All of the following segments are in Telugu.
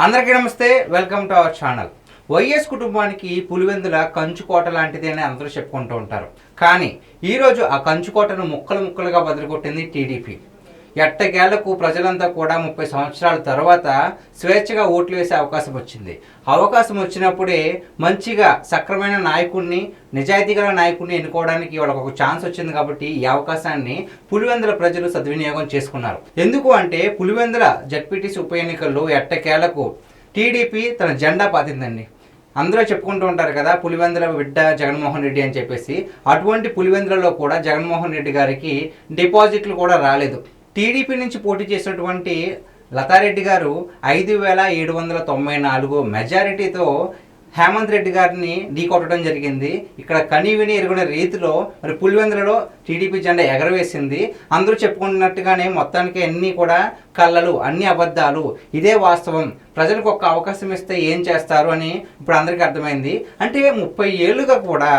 అందరికీ నమస్తే, welcome to our channel. YS కుటుంబానికి పులివెందుల కంచుకోట లాంటిది అని అందరూ చెప్పుకుంటూ ఉంటారు. కానీ ఈరోజు ఆ కంచుకోటను ముక్కలు ముక్కలుగా బదులుకొట్టింది టీడీపీ. ఎట్టకేళ్లకు ప్రజలంతా కూడా 30 సంవత్సరాల తర్వాత స్వేచ్ఛగా ఓట్లు వేసే అవకాశం వచ్చింది. అవకాశం వచ్చినప్పుడే మంచిగా సక్రమైన నాయకుడిని, నిజాయితీగల నాయకుడిని ఎన్నుకోవడానికి వాళ్ళకు ఒక ఛాన్స్ వచ్చింది. కాబట్టి ఈ అవకాశాన్ని పులివెందుల ప్రజలు సద్వినియోగం చేసుకున్నారు. ఎందుకు అంటే పులివెందుల జడ్పీటీసీ ఉప ఎన్నికల్లో ఎట్టకేళ్లకు టీడీపీ తన జెండా పాతిందండి. అందరూ చెప్పుకుంటూ ఉంటారు కదా, పులివెందుల బిడ్డ జగన్మోహన్ రెడ్డి అని చెప్పేసి. అటువంటి పులివెందులలో కూడా జగన్మోహన్ రెడ్డి గారికి డిపాజిట్లు కూడా రాలేదు. టీడీపీ నుంచి పోటీ చేసినటువంటి లతారెడ్డి గారు 5,794 మెజారిటీతో హేమంత్ రెడ్డి గారిని ఢీకొట్టడం జరిగింది. ఇక్కడ కనీవిని ఎరుగున రీతిలో మరి పులివెందులలో టీడీపీ జెండా ఎగరవేసింది. అందరూ చెప్పుకున్నట్టుగానే మొత్తానికి అన్నీ కూడా కళ్ళలు, అన్ని అబద్ధాలు, ఇదే వాస్తవం. ప్రజలకు ఒక్క అవకాశం ఇస్తే ఏం చేస్తారు అని ఇప్పుడు అందరికీ అర్థమైంది. అంటే 30 ఏళ్ళుగా కూడా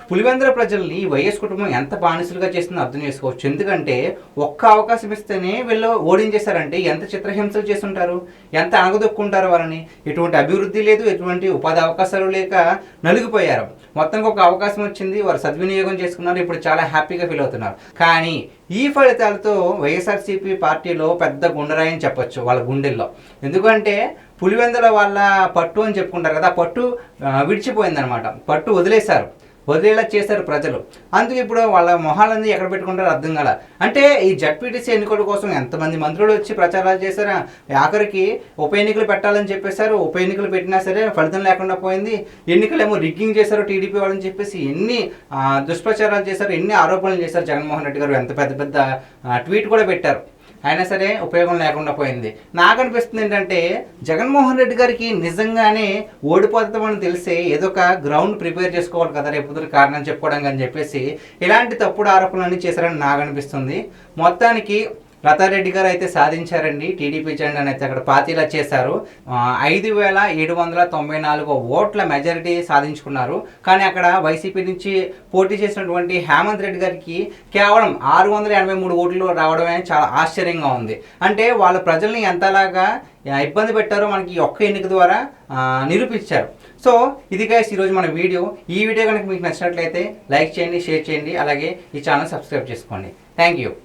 పులివెందుల ప్రజల్ని వైఎస్ కుటుంబం ఎంత బానిసలుగా చేస్తుందో అర్థం చేసుకోవచ్చు. ఎందుకంటే ఒక్క అవకాశం ఇస్తేనే వీళ్ళు ఓడించేశారంటే ఎంత చిత్రహింసలు చేస్తుంటారు, ఎంత అణగదొక్కుంటారు వాళ్ళని. ఎటువంటి అభివృద్ధి లేదు, ఎటువంటి ఉపాధి అవకాశాలు లేక నలిగిపోయారు. మొత్తానికి ఒక అవకాశం వచ్చింది, వారు సద్వినియోగం చేసుకున్నారు. ఇప్పుడు చాలా హ్యాపీగా ఫీల్ అవుతున్నారు. కానీ ఈ ఫలితాలతో వైఎస్ఆర్సీపీ పార్టీలో పెద్ద గుండెరాయని చెప్పొచ్చు వాళ్ళ గుండెల్లో. ఎందుకంటే పులివెందుల వాళ్ళ పట్టు అని చెప్పుకుంటారు కదా, పట్టు విడిచిపోయిందనమాట. పట్టు వదిలేలా చేశారు ప్రజలు. అందుకు ఇప్పుడు వాళ్ళ మొహాలన్నీ ఎక్కడ పెట్టుకుంటారో అర్థం కాల. అంటే ఈ జడ్పీటీసీ ఎన్నికల కోసం ఎంతమంది మంత్రులు వచ్చి ప్రచారాలు చేశారు. ఆఖరికి ఉప ఎన్నికలు పెట్టాలని చెప్పేశారు. ఉప ఎన్నికలు పెట్టినా సరే ఫలితం లేకుండా పోయింది. ఎన్నికలేమో రిగ్గింగ్ చేశారు టీడీపీ వాళ్ళని చెప్పేసి ఎన్ని దుష్ప్రచారాలు చేశారు, ఎన్ని ఆరోపణలు చేశారు. జగన్మోహన్ రెడ్డి గారు ఎంత పెద్ద పెద్ద ట్వీట్ కూడా పెట్టారు. అయినా సరే ఉపయోగం లేకుండా పోయింది. నాకు అనిపిస్తుంది ఏంటంటే జగన్మోహన్ రెడ్డి గారికి నిజంగానే ఓడిపోతామని తెలిసే ఏదో ఒక గ్రౌండ్ ప్రిపేర్ చేసుకోవాలి కదా రేపు కారణం చెప్పుకోవడానికి అని చెప్పేసి ఇలాంటి తప్పుడు ఆరోపణలన్నీ చేశారని నాకు అనిపిస్తుంది. మొత్తానికి లతారెడ్డి గారు అయితే సాధించారండి. టీడీపీ జెండాను అయితే అక్కడ పాతీలా చేశారు. 5,794 ఓట్ల మెజారిటీ సాధించుకున్నారు. కానీ అక్కడ వైసీపీ నుంచి పోటీ చేసినటువంటి హేమంత్ రెడ్డి గారికి కేవలం 683 ఓట్లు రావడమే చాలా ఆశ్చర్యంగా ఉంది. అంటే వాళ్ళ ప్రజల్ని ఎంతలాగా ఇబ్బంది పెట్టారో మనకి ఒక్క ఎన్నిక ద్వారా నిరూపించారు. సో ఇది గైస్ ఈరోజు మన వీడియో. ఈ వీడియో కనుక మీకు నచ్చినట్లయితే లైక్ చేయండి, షేర్ చేయండి, అలాగే ఈ ఛానల్ సబ్స్క్రైబ్ చేసుకోండి. Thank you.